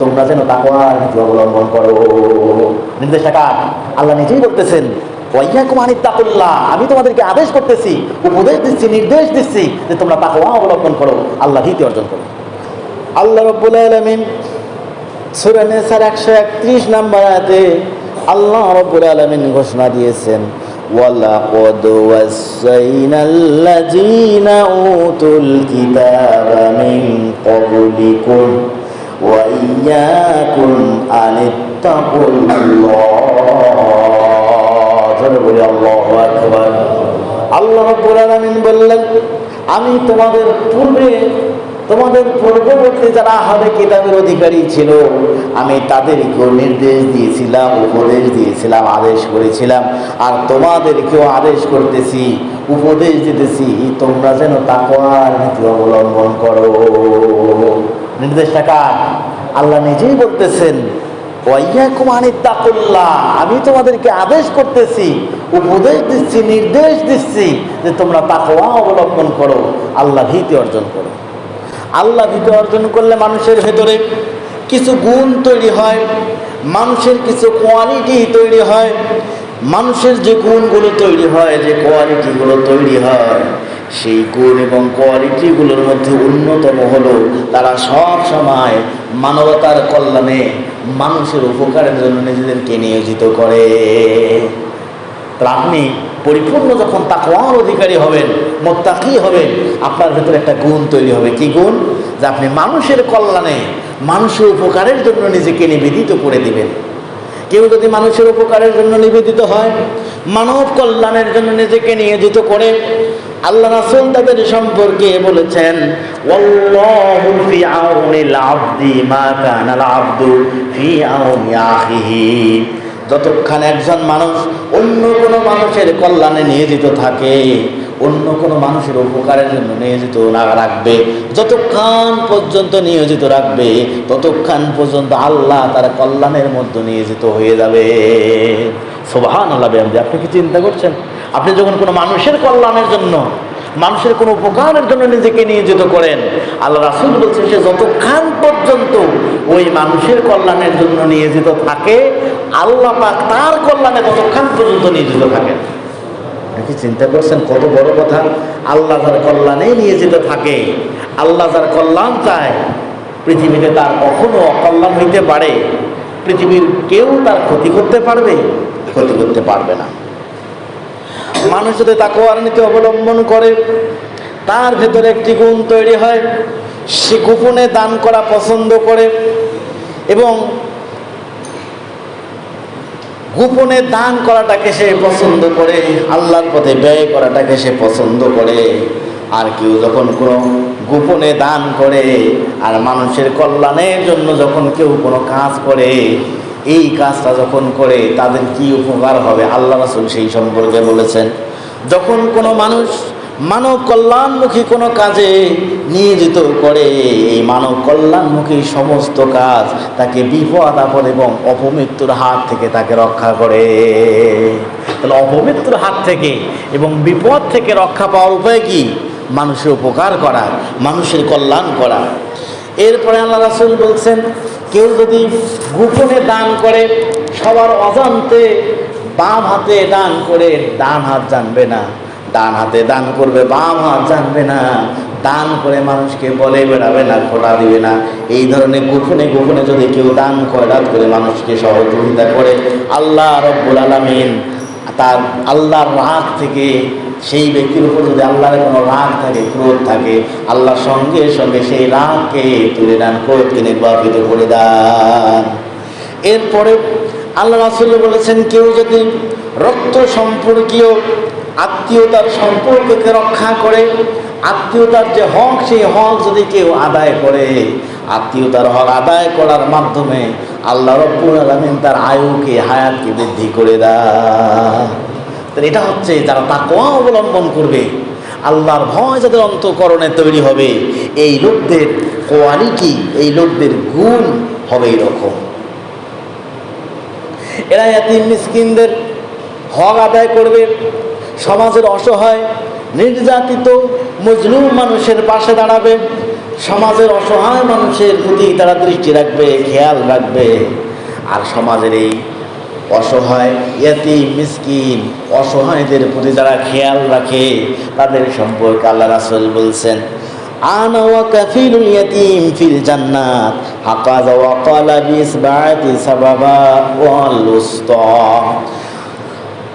তোমরা যেন তাকওয়ার নীতি অবলম্বন করো। নির্দেশটা কার? আল্লাহ নিজেই বলতেছেন, ওয়াইয়াকুম আনিত্তাকুল্লাহ, আমি তোমাদেরকে আদেশ করতেছি, উপদেশ দিচ্ছি, নির্দেশ দিচ্ছি যে তোমরা তাকওয়া অবলম্বন করো, আল্লাহ ভীতি অর্জন করো। আল্লাহ রাব্বুল আলামিন সূরা নিসার 131 নম্বর আয়াতে আল্লাহ রাব্বুল আলামিন ঘোষণা দিয়েছেন, ওয়ালাকাদ ওয়াসাইনাল্লাযীনা উতুল কিতাবা মিন ক্বাবলিকুম ওয়া ইয়্যাকুম আনিত্তাকুল্লাহ। জোরে বলি আল্লাহু আকবার। আল্লাহ রাব্বুল আলামিন বললেন, আমি তোমাদের পূর্ববর্তী যারা আহলে কিতাবের অধিকারী ছিল, আমি তাদেরকেও নির্দেশ দিয়েছিলাম, উপদেশ দিয়েছিলাম, আদেশ করেছিলাম, আর তোমাদেরকেও আদেশ করতেছি, উপদেশ দিতেছি, তোমরা যেন তাকওয়ার নীতি অবলম্বন করো। নির্দেশটা কার? আল্লাহ নিজেই বলতেছেন, ওয়াইয়াকুম আনিত্তাকুল্লাহ, আমি তোমাদেরকে আদেশ করতেছি, উপদেশ দিচ্ছি, নির্দেশ দিচ্ছি যে তোমরা তাকওয়া অবলম্বন করো, আল্লাহ ভীতি অর্জন করো। আল্লাহ ভীতি অর্জন করলে মানুষের ভেতরে কিছু গুণ তৈরি হয়, মানুষের কিছু কোয়ালিটি তৈরি হয়। মানুষের যে গুণগুলো তৈরি হয়, যে কোয়ালিটিগুলো তৈরি হয়, সেই গুণ এবং কোয়ালিটিগুলোর মধ্যে অন্যতম হলো তারা সব সময় মানবতার কল্যাণে, মানুষের উপকারের জন্য নিজেদেরকে নিয়োজিত করে। আপনি পরিপূর্ণ যখন তাকওয়ার অধিকারী হবেন, মুত্তাকি হবেন, আপনার ভেতরে একটা গুণ তৈরি হবে। কি গুণ? যে আপনি মানুষের কল্যাণে, মানুষের উপকারের জন্য নিজেকে নিবেদিত করে দিবেন। কেউ যদি মানুষের উপকারের জন্য নিবেদিত হয়, মানব কল্যাণের জন্য নিজেকে নিয়োজিত করে, আল্লাহ রাসূল তাদের সম্পর্কে বলেছেন, ওয়াল্লাহু ফি আউনিল আবদি মা কানাল আবদু ফি আউনি আখিহি। যতক্ষণ একজন মানুষ অন্য কোনো মানুষের কল্যাণে নিয়োজিত থাকে, অন্য কোনো মানুষের উপকারের জন্য নিয়োজিত না রাখবে, যতক্ষণ পর্যন্ত নিয়োজিত রাখবে, ততক্ষণ পর্যন্ত আল্লাহ তার কল্যাণের মধ্যে নিয়োজিত হয়ে যাবে। সুবহানাল্লাহ। আপনি কি চিন্তা করছেন? আপনি যখন কোনো মানুষের কল্যাণের জন্য, মানুষের কোনো উপকারের জন্য নিজেকে নিয়োজিত করেন, আল্লাহ রাসূল বলছেন, সে যতক্ষণ পর্যন্ত ওই মানুষের কল্যাণের জন্য নিয়োজিত থাকে, আল্লাহ পাক তার কল্যাণে ততক্ষণ পর্যন্ত নিয়োজিত থাকেন। কি চিন্তা করছেন? কত বড় কথা! আল্লাহ যার কল্যাণে নিয়োজিত থাকে, আল্লাহ যার কল্যাণ চায়, পৃথিবীতে তার কখনো অকল্যাণ হইতে পারে? পৃথিবীর কেউ তার ক্ষতি করতে পারবে? ক্ষতি করতে পারবে না। মানুষ যদি তাকওয়ার নীতি অবলম্বন করে, তার ভেতরে একটি গুণ তৈরি হয়, সে গোপনে দান করা পছন্দ করে, এবং গোপনে দান করাটাকে সে পছন্দ করে, আল্লাহর পথে ব্যয় করাটাকে সে পছন্দ করে। আর কেউ যখন কোনো গোপনে দান করে আর মানুষের কল্যাণের জন্য যখন কেউ কোনো কাজ করে, এই কাজটা যখন করে তাদের কি উপকার হবে, আল্লাহ রাসূল সেই সম্পর্কে বলেছেন, যখন কোনো মানুষ মানব কল্যাণমুখী কোনো কাজে নিয়োজিত করে, এই মানব কল্যাণমুখী সমস্ত কাজ তাকে বিপদ আপদ এবং অপমৃত্যুর হাত থেকে তাকে রক্ষা করে। তাহলে অপমৃত্যুর হাত থেকে এবং বিপদ থেকে রক্ষা পাওয়ার উপায় কি? মানুষের উপকার করা, মানুষের কল্যাণ করা। এরপরে আল্লাহ রাসূল বলছেন, কেউ যদি গোপনে দান করে, সবার অজান্তে বাম হাতে দান করে, ডান হাত জানবে না, ডান হাতে দান করবে, বাম হাত জানবে না, দান করে মানুষকে বলে বেড়াবে না, খোলা দিবে না, এই ধরনের গোপনে গোপনে যদি কেউ দান খয়রাত করে মানুষকে সহযোগিতা করে, আল্লাহ রাব্বুল আলামিন তার আল্লাহর রাগ থেকে, সেই ব্যক্তির উপর যদি আল্লাহর কোনো রাগ থাকে, ক্রোধ থাকে, আল্লাহর সঙ্গে সঙ্গে সেই রাগকে তুলে দেন, ক্রোধকে নির্বাপিত করে দেন। এরপরে আল্লাহ রাসূল বলেছেন, কেউ যদি রক্ত সম্পর্কীয় আত্মীয়তার সম্পর্ককে রক্ষা করে, আত্মীয়তার যে হক, সেই হক যদি কেউ আদায় করে, আত্মীয়তার হক আদায় করার মাধ্যমে আল্লাহ রাব্বুল আলামিন তার আয়ুকে, হায়াতকে বৃদ্ধি করে দেয়। এটা হচ্ছে যারা তাকওয়া অবলম্বন করবে, আল্লাহর ভয় যাদের অন্তঃকরণে তৈরি হবে, এই লোকদের কোয়ালিটি, এই লোকদের গুণ হবে এরকম। এরা ইয়াতীম মিসকিনদের হক আদায় করবে, সমাজের অসহায়, নির্যাতিত, মজলুম মানুষের পাশে দাঁড়াবে, সমাজের অসহায় মানুষের প্রতি তারা দৃষ্টি রাখবে, খেয়াল রাখবে। আর সমাজের এই অসহায় ইয়াতীম মিসকিন অসহায়দের প্রতি যারা খেয়াল রাখে তাদের সম্পর্কে আল্লাহ রাসূল বলছেন, আনা ওয়া কাফিলুল ইয়াতীম ফিল জান্নাত হাকাযা ওয়া ক্বালা বিসবাতি সাবাবা ওয়াল উসতা।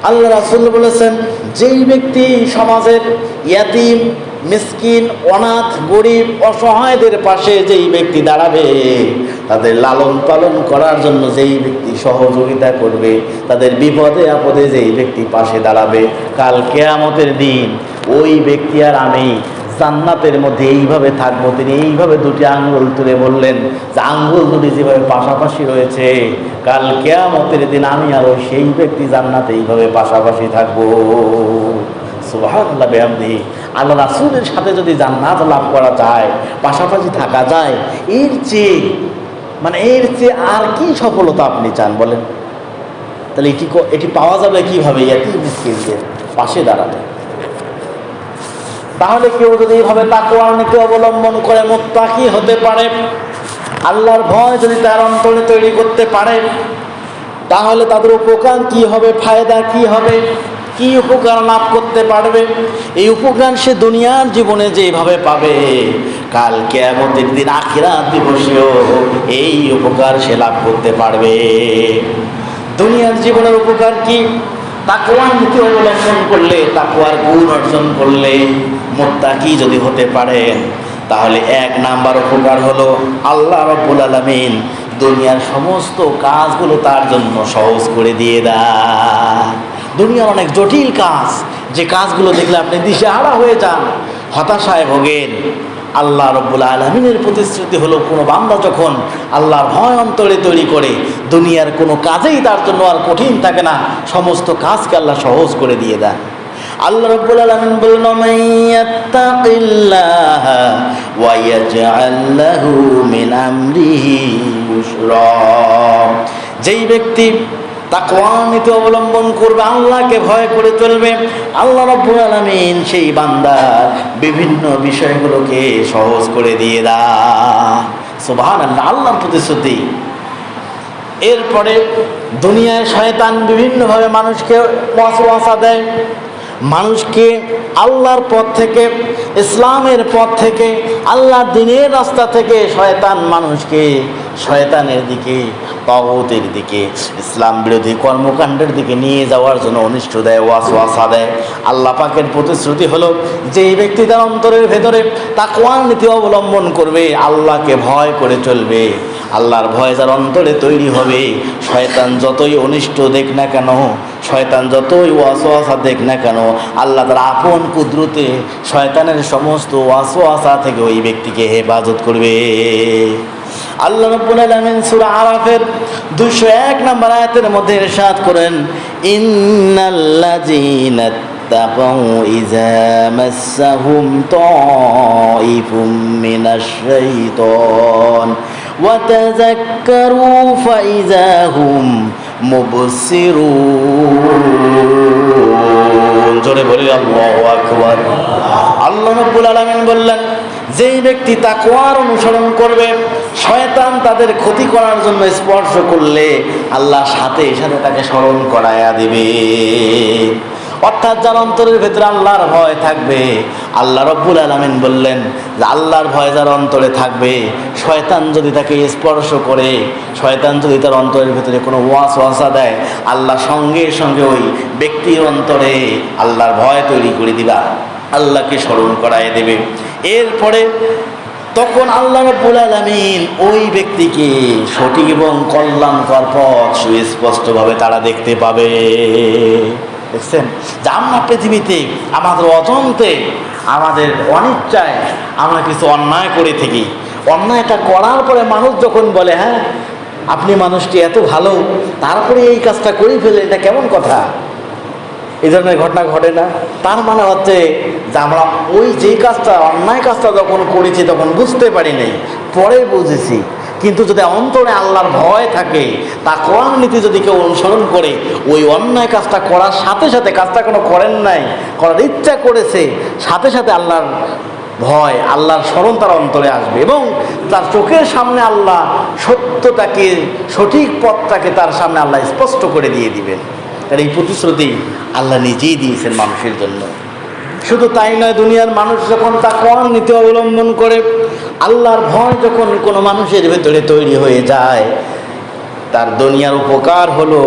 আল্লাহ রাসূল বলেছেন, যেই ব্যক্তি সমাজের ইয়াতীম মিসকিন অনাথ গরিব অসহায়দের পাশে যেই ব্যক্তি দাঁড়াবে, তাদের লালন পালন করার জন্য যেই ব্যক্তি সহযোগিতা করবে, তাদের বিপদে আপদে যেই ব্যক্তি পাশে দাঁড়াবে, কাল কিয়ামতের দিন ওই ব্যক্তি আর আমি জান্নাতের মধ্যে এইভাবে থাকবো। তিনি এইভাবে দুটি আঙ্গুল তুলে বললেন যে আঙ্গুল দুটি যেভাবে পাশাপাশি রয়েছে, কাল কিয়ামতের দিন আমি আর ওই সেই ব্যক্তি জান্নাতে এইভাবে পাশাপাশি থাকবো। সুবহানাল্লাহ বিহামদিহি। আল্লাহ রাসূলের সাথে যদি জান্নাত লাভ করা যায়, পাশাপাশি থাকা যায়, এর চেয়ে আর কি সফলতা আপনি চান বলেন? তাহলে এটি পাওয়া যাবে কিভাবে? ইয়াতীম মিসকিনদের পাশে দাঁড়াতে। তাহলে কেউ যদি এইভাবে তাকওয়ার নীতি অবলম্বন করে মুত্তাকি হতে পারে, আল্লাহর ভয় যদি তার অন্তরে তৈরি করতে পারে, তাহলে তাদের উপকার কি হবে, ফায়দা কি হবে, কি উপকার লাভ করতে পারবে? এই উপকার সে দুনিয়ার জীবনে যেভাবে পাবে, কাল কিয়ামতের দিন আখিরাত দিবসেও এই উপকার সে লাভ করতে পারবে। দুনিয়ার জীবনের উপকার কি? তাকওয়ার নীতি অবলম্বন করলে, তাকওয়ার গুণ অর্জন করলে, মুত্তাকি যদি হতে পারেন, তাহলে এক নাম্বার উপকার হলো আল্লাহ রাব্বুল আলামিন দুনিয়ার সমস্ত কাজগুলো তার জন্য সহজ করে দিয়ে দেয়। দুনিয়ার অনেক জটিল কাজ, যে কাজগুলো দেখলে আপনি দিশেহারা হয়ে যান, হতাশায় ভোগেন, আল্লাহ রাব্বুল আলামিনের প্রতিশ্রুতি হলো কোনো বান্দা যখন আল্লাহর ভয় অন্তরে তৈরি করে, দুনিয়ার কোনো কাজেই তার জন্য আর কঠিন থাকে না, সমস্ত কাজকে আল্লাহ সহজ করে দিয়ে দেন। আল্লাহ রাব্বুল আলামিন বলেন, মাইয়াত্তাকিল্লাহা ওয়া ইয়াজআল লাহু মিন আমরিহি ইউসরা। যেই ব্যক্তি তাকওয়া নীতি অবলম্বন করবে, আল্লাহকে ভয় করে চলবে, আল্লাহ রাব্বুল আলামিন সেই বান্দার বিভিন্ন বিষয়গুলোকে সহজ করে দিয়ে দেয়। সুবহানাল্লাহ, আল্লাহর প্রতিশ্রুতি। এরপরে দুনিয়ায় শয়তান বিভিন্নভাবে মানুষকে ওয়াসওয়াসা দেয়, মানুষকে আল্লাহর পথ থেকে, ইসলামের পথ থেকে, আল্লাহর দ্বীনের রাস্তা থেকে শয়তান মানুষকে শয়তানের দিকে, তাগুতের দিকে, ইসলাম বিরোধী কর্মকাণ্ডের দিকে নিয়ে যাওয়ার জন্য অনিষ্ট দেয়, ওয়াসওয়াসা দেয়। আল্লাহ পাকের প্রতিশ্রুতি হলো, যেই ব্যক্তি তার অন্তরের ভেতরে তাকওয়ার নীতি অবলম্বন করবে, আল্লাহকে ভয় করে চলবে, আল্লাহর ভয় যার অন্তরে তৈরি হবে, শয়তান যতই অনিষ্ট দেখ না কেন, শয়তান যতই ওয়াসওয়াসা দেখ না কেন, আল্লাহ তার আপন কুদরতে শয়তানের সমস্ত ওয়াসওয়াসা থেকে ওই ব্যক্তিকে হেফাজত করবে। আল্লাহ রাব্বুল আলামিন সূরা আরাফের 201 নম্বর আয়াতের মধ্যে ইরশাদ করেন, ইন্নাল্লাযীনা তাকাউ ইযা মাসসাহুম তাঈফুম মিনাশ শাইতান ওয়া তাযাক্কারু ফাইযা হুম মুবসিরুন। জোরে বলি আল্লাহু আকবার। আল্লাহ রাব্বুল আলামিন বললেন, যেই ব্যক্তি তাকওয়ার অনুসরণ করবে, শয়তান তাদের ক্ষতি করার জন্য স্পর্শ করলে আল্লাহ সাথে সাথে তাকে স্মরণ করায়া দিবে। অর্থাৎ যার অন্তরের ভেতরে আল্লাহর ভয় থাকবে, আল্লাহ রাব্বুল আলামিন বললেন যে আল্লাহর ভয় যার অন্তরে থাকবে, শয়তান যদি তাকে স্পর্শ করে, শয়তান যদি তার অন্তরের ভেতরে কোনো ওয়াসওয়াসা দেয়, আল্লাহ সঙ্গে সঙ্গে ওই ব্যক্তির অন্তরে আল্লাহর ভয় তৈরি করে দিবা, আল্লাহকে স্মরণ করায় দেবে। এরপরে তখন আল্লাহ রাব্বুল আলামিন ওই ব্যক্তিকে সঠিক এবং কল্যাণকর পথ সুস্পষ্টভাবে তারা দেখতে পাবে। দেখছেন যে আমরা পৃথিবীতে আমাদের অজান্তে, আমাদের অনিচ্ছায় আমরা কিছু অন্যায় করে থাকি, অন্যায়টা করার পরে মানুষ যখন বলে, হ্যাঁ আপনি মানুষটি এত ভালো, তারপরে এই কাজটা করে ফেলে, এটা কেমন কথা? এই ধরনের ঘটনা ঘটে না? তার মানে হচ্ছে যে আমরা ওই যেই কাজটা, অন্যায় কাজটা যখন করেছি তখন বুঝতে পারি নাই, পরে বুঝেছি। কিন্তু যদি অন্তরে আল্লাহর ভয় থাকে, তাকওয়ার নীতি যদি কেউ অনুসরণ করে, ওই অন্যায় কাজটা করার সাথে সাথে, কাজটা কোনো করেন নাই, করার ইচ্ছা করেছে, সাথে সাথে আল্লাহর ভয়, আল্লাহর স্মরণ তার অন্তরে আসবে এবং তার চোখের সামনে আল্লাহ সত্যটাকে, সঠিক পথটাকে তার সামনে আল্লাহ স্পষ্ট করে দিয়ে দিবেন। তার এই প্রতিশ্রুতি আল্লাহ নিজেই দিয়েছেন মানুষের জন্য। শুধু তাই নয়, দুনিয়ার মানুষ যখন তাকওয়ার নীতি অবলম্বন করে, আল্লাহর ভয় যখন কোনো মানুষের ভেতরে তৈরি হয়ে যায়, তার দুনিয়ার উপকার হলো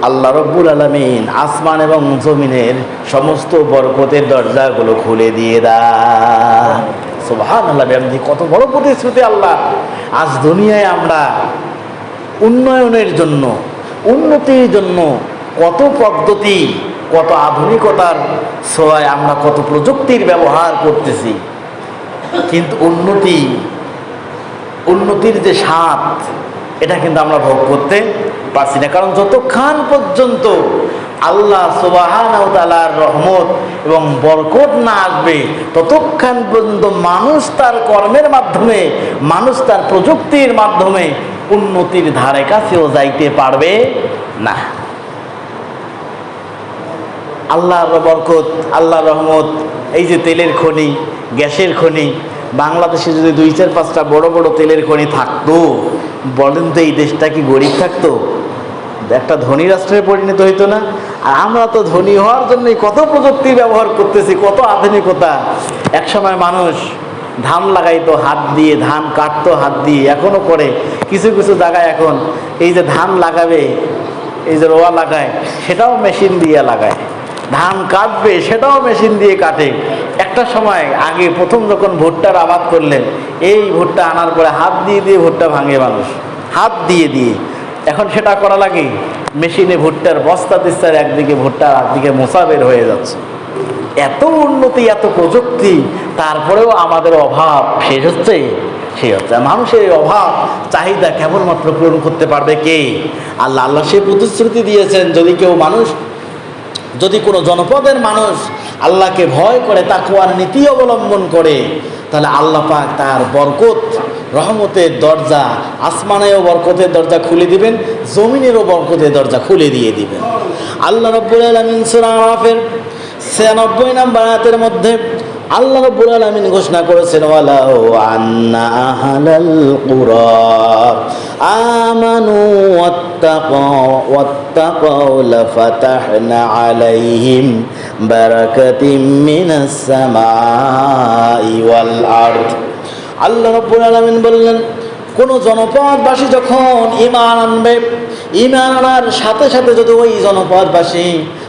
আল্লাহ রব্বুল আলামিন আসমান এবং জমিনের সমস্ত বরকতের দরজাগুলো খুলে দিয়ে দেয়। সুবহানাল্লাহ, কত বড় প্রতিশ্রুতি আল্লাহ। আজ দুনিয়ায় আমরা উন্নয়নের জন্য, উন্নতির জন্য কত পদ্ধতি, কত আধুনিকতার ছোঁয়ায় আমরা কত প্রযুক্তির ব্যবহার করতেছি, কিন্তু উন্নতির যে স্বাদ, এটা কিন্তু আমরা ভোগ করতে পারছি না। কারণ যতক্ষণ পর্যন্ত আল্লাহ সুবহানাহু ওয়া তাআলার রহমত এবং বরকত না আসবে, ততক্ষণ পর্যন্ত মানুষ তার কর্মের মাধ্যমে, মানুষ তার প্রযুক্তির মাধ্যমে উন্নতির ধারে কাছেও যাইতে পারবে না। আল্লাহর বরকত, আল্লাহর রহমত, এই যে তেলের খনি, গ্যাসের খনি, বাংলাদেশে যদি 2-4-5টা বড় বড় তেলের খনি থাকতো, বলেন তো এই দেশটা কি গরিব থাকতো? একটা ধনী রাষ্ট্রে পরিণত হইতো না? আর আমরা তো ধনী হওয়ার জন্যই কত প্রযুক্তি ব্যবহার করতেছি, কত আধুনিকতা। একসময় মানুষ ধান লাগাইতো হাত দিয়ে, ধান কাটতো হাত দিয়ে, এখনো করে কিছু কিছু জায়গায়। এখন এই যে ধান লাগাবে, এই যে রোয়া লাগায়, সেটাও মেশিন দিয়ে লাগায়। ধান কাটবে, সেটাও মেশিন দিয়ে কাটে। একটা সময় আগে প্রথম যখন ভুট্টার আবাদ করলেন, এই ভুট্টা আনার পরে হাত দিয়ে দিয়ে ভুট্টা ভাঙে মানুষ, হাত দিয়ে দিয়ে। এখন সেটা করা লাগে মেশিনে, ভুট্টার বস্তা দিচ্ছে, একদিকে ভুট্টা একদিকে মোচা বের হয়ে যাচ্ছে। এত উন্নতি, এত প্রযুক্তি, তারপরেও আমাদের অভাব শেষ হচ্ছে। মানুষের অভাব চাহিদা কেবলমাত্র পূরণ করতে পারবে কে? আল্লাহ। আল্লাহ সে প্রতিশ্রুতি দিয়েছেন, যদি কোনো জনপদের মানুষ আল্লাহকে ভয় করে, তাকওয়ার নীতি অবলম্বন করে, তাহলে আল্লাহ পাক তার বরকত, রহমতের দরজা, আসমানেও বরকতের দরজা খুলে দিবেন, জমিনেরও বরকতের দরজা খুলে দিয়ে দিবেন। আল্লাহ রাব্বুল আলামিন সূরা আরাফের 96 নম্বর আয়াতের মধ্যে আল্লাহ রাব্বুল আলামিন ঘোষণা করেছেন, ওয়ালাউ আন্না আহলাল কুরা আমানু ওয়াত্তাকাউ লাফাতাহনা আলাইহিম বারাকাতিম মিনাস সামাই ওয়াল আরদ। আল্লাহ রাব্বুল আলামিন বললেন, কোন জনপদবাসী যখন ঈমান আনবে, ঈমান আনার সাথে সাথে যদি ওই জনপদবাসী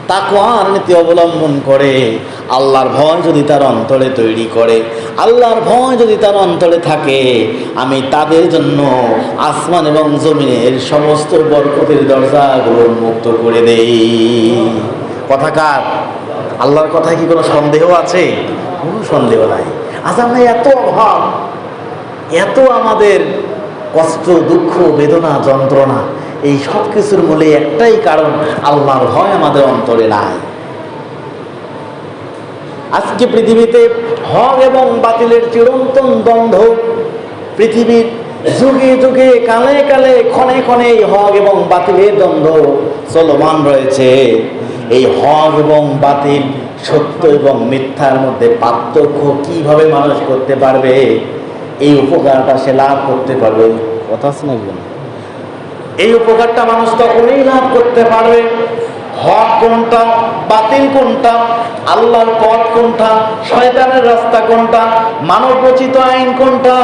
তাকওয়ার নীতি অবলম্বন করে, আল্লাহর ভয় যদি তার অন্তরে তৈরি করে, আল্লাহর ভয় যদি তার অন্তরে থাকে, আমি তাদের জন্য আসমান এবং জমিনের সমস্ত বরকতের দরজাগুলো উন্মুক্ত করে দেই। কথাকার আল্লাহর কথায় কি কোনো সন্দেহ আছে? কোনো সন্দেহ নাই। আজ আমরা এত অভাব, এত আমাদের কষ্ট, দুঃখ, বেদনা, যন্ত্রণা, এই সব কিছুর মূলে একটাই কারণ, আল্লাহর ভয় আমাদের অন্তরে নাই। আজকে পৃথিবীতে হক এবং বাতিলের চিরন্তন দ্বন্দ্ব, পৃথিবীর যুগে যুগে, কালে কালে, ক্ষণে ক্ষণে এই হক এবং বাতিলের দ্বন্দ্ব চলমান রয়েছে। এই হক এবং বাতিল, সত্য এবং মিথ্যার মধ্যে পার্থক্য কিভাবে মানুষ করতে পারবে, এই উপকারটা সে লাভ করতে পারবে। কথা শোনাবেন, এই উপকারটা মানুষ তখনই লাভ করতে পারবে, হক কোনটা, বাতিল কোনটা, আল্লাহর পথ কোনটা, শয়তানের রাস্তা কোনটা, মানব রচিত আইন কোনটা,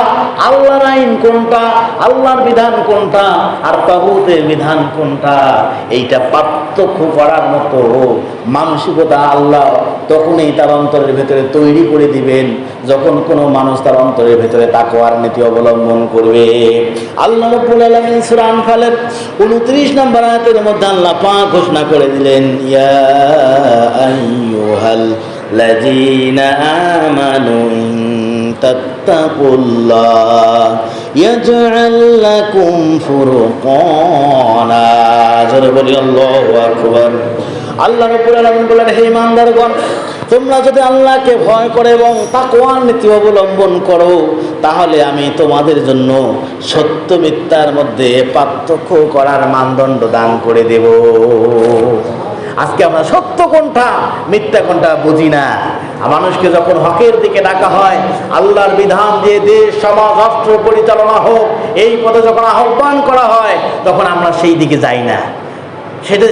আল্লাহর আইন কোনটা, আল্লাহর বিধান কোনটা, আর তাগুতের বিধান কোনটা, এইটা পার্থক্য করার মতো মানসিকতা আল্লাহ তখনই তার অন্তরের ভেতরে তৈরি করে দিবেন, যখন কোনো মানুষ তার অন্তরের ভেতরে তাকওয়ার নীতি অবলম্বন করবে। আল্লাহ রাব্বুল আলামিন সূরা আনফালের 29 নম্বর আয়াতের মধ্যে আল্লাহ পাক ঘোষণা করে দিলেন, ইয়া আইয়ুহাল্লাযীনা আমানু তাত্তাকুল্লাহ ইয়াজআল লাকুম ফুরকানা। জোরে বলি আল্লাহু আকবার। আল্লাহ রাব্বুল আলামিন বলেন, হে ঈমানদারগণ, তোমরা যদি আল্লাহকে ভয় করে এবং তাকওয়ার নীতি অবলম্বন করো, তাহলে আমি তোমাদের জন্য সত্য মিথ্যার মধ্যে পার্থক্য করার মানদণ্ড দান করে দেব। আজকে আমরা সত্য কোনটা মিথ্যা কোনটা বুঝি না। মানুষকে যখন হকের দিকে ডাকা হয়, আল্লাহর বিধান দিয়ে দেশ সমাজ রাষ্ট্র পরিচালনা হোক, এই পথে যখন আহ্বান করা হয়, তখন আমরা সেই দিকে যাই না,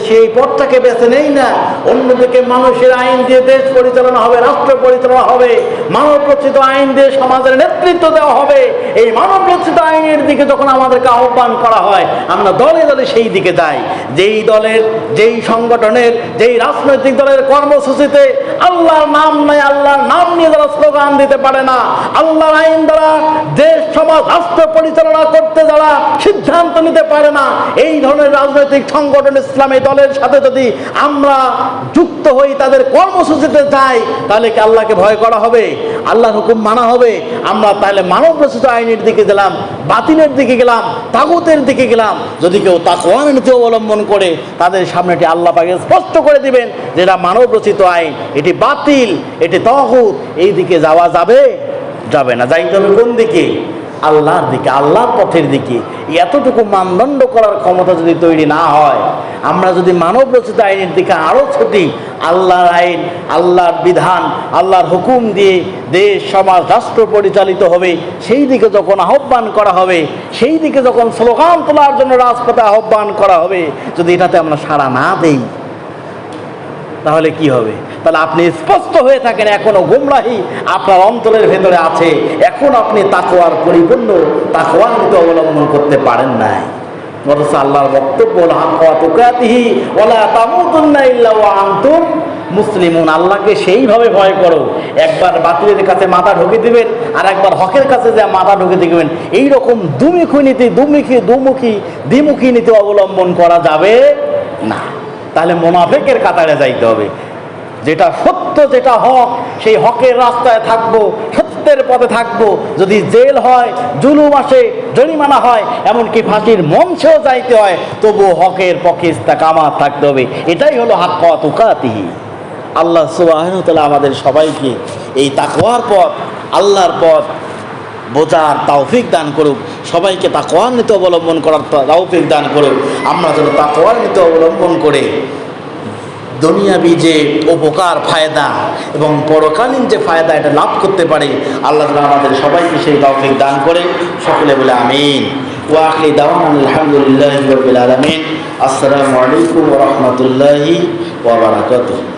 সেই পথটাকে বেছে নেই না। অন্যদিকে মানুষের আইন দিয়ে দেশ পরিচালনা হবে, রাষ্ট্র পরিচালনা হবে, মানব রচিত আইন দিয়ে সমাজের নেতৃত্ব দেওয়া হবে। এই মানব রচিত আইনের দিকে যখন আমাদেরকে আহ্বান করা হয়, আমরা দলে দলে সেই দিকে যাই। যেই দলের, যেই সংগঠনের, যেই রাজনৈতিক দলের কর্মসূচিতে আল্লাহর নাম নাই, আল্লাহর নাম নিয়ে যারা স্লোগান দিতে পারে না, আল্লাহর আইন দ্বারা দেশ সমাজ রাষ্ট্র পরিচালনা করতে যারা সিদ্ধান্ত নিতে পারে না, এই ধরনের রাজনৈতিক সংগঠন ইসলামী দলের সাথে যদি আমরা যুক্ত হই, তাদের কর্মসূচিতে যাই, তাহলে কি আল্লাহকে ভয় করা হবে? আল্লাহর হুকুম মানা হবে? আমরা তাহলে মানব রচিত আইনের দিকে গেলাম, বাতিলের দিকে গেলাম, তাগুতের দিকে গেলাম। যদি কেউ তাকওয়ার নীতি অবলম্বন করে, তাদের সামনে এটি আল্লাহ পাক স্পষ্ট করে দিবেন যে এটা মানব রচিত আইন, এটি বাতিল, এটি তাগুত। এই দিকে যাওয়া যাবে? যাবে না। যাইতে হবে কোন দিকে? আল্লাহর দিকে, আল্লাহর পথের দিকে। এতটুকু মানদণ্ড করার ক্ষমতা যদি তৈরি না হয়, আমরা যদি মানব রচিত আইনের দিকে আরও ছুটি, আল্লাহর আইন, আল্লাহর বিধান, আল্লাহর হুকুম দিয়ে দেশ সমাজ রাষ্ট্র পরিচালিত হবে, সেই দিকে যখন আহ্বান করা হবে, সেই দিকে যখন স্লোগান তোলার জন্য রাজপথে আহ্বান করা হবে, যদি এটাতে আমরা সাড়া না দেই, তাহলে কি হবে? তাহলে আপনি স্পষ্ট হয়ে থাকেন, এখনো গুমরাহি আপনার অন্তরের ভেতরে আছে, এখন আপনি তাকওয়ার পরিপূর্ণ তাকওয়ার নীতি অবলম্বন করতে পারেন নাই। অথচ আল্লাহর বক্তব্য হাক্কা তুকাতিহি ওয়ালা তামুতুন্না ইল্লা ওয়া আনতুম মুসলিমুন। আল্লাহকে সেইভাবে ভয় করো, একবার বাতিলের কাছে মাথা ঢুকে দিবেন, আর একবার হকের কাছে যে মাথা ঢুকে দিবেন। এইরকম দ্বিমুখী নীতি অবলম্বন করা যাবে না। তাহলে মুনাফিকের কাতারে যাইতে হবে। যেটা সত্য, যেটা হক, সেই হকের রাস্তায় থাকবো, সত্যের পথে থাকবো। যদি জেল হয়, জুলুম আসে, জরিমানা হয়, এমনকি ফাঁসির মঞ্চেও যাইতে হয়, তবুও হকের পক্ষে ইস্তেকামাত থাকতে হবে। এটাই হলো হাক্কা তুকাতিহি। আল্লাহ সুবহানাহু ওয়া তাআলা আমাদের সবাইকে এই তাকওয়ার পথ, আল্লাহর পথ বোঝার তৌফিক দান করুক। সবাইকে তাকওয়ার নীতি অবলম্বন করার তৌফিক দান করুক। আমরা যেন তাকওয়ার নীতি অবলম্বন করে দুনিয়াবি যে উপকার, ফায়দা এবং পরকালীন যে ফায়দা, এটা লাভ করতে পারি। আল্লাহ তাআলা আমাদের সবাইকে সেই তৌফিক দান করে। সকলে বলে আমিন। ওয়া আখিরু দাওয়ানা আলহামদুলিল্লাহি রাব্বিল আলামিন। আসসালামু আলাইকুম ওয়া রাহমাতুল্লাহি ওয়া বারাকাতুহু।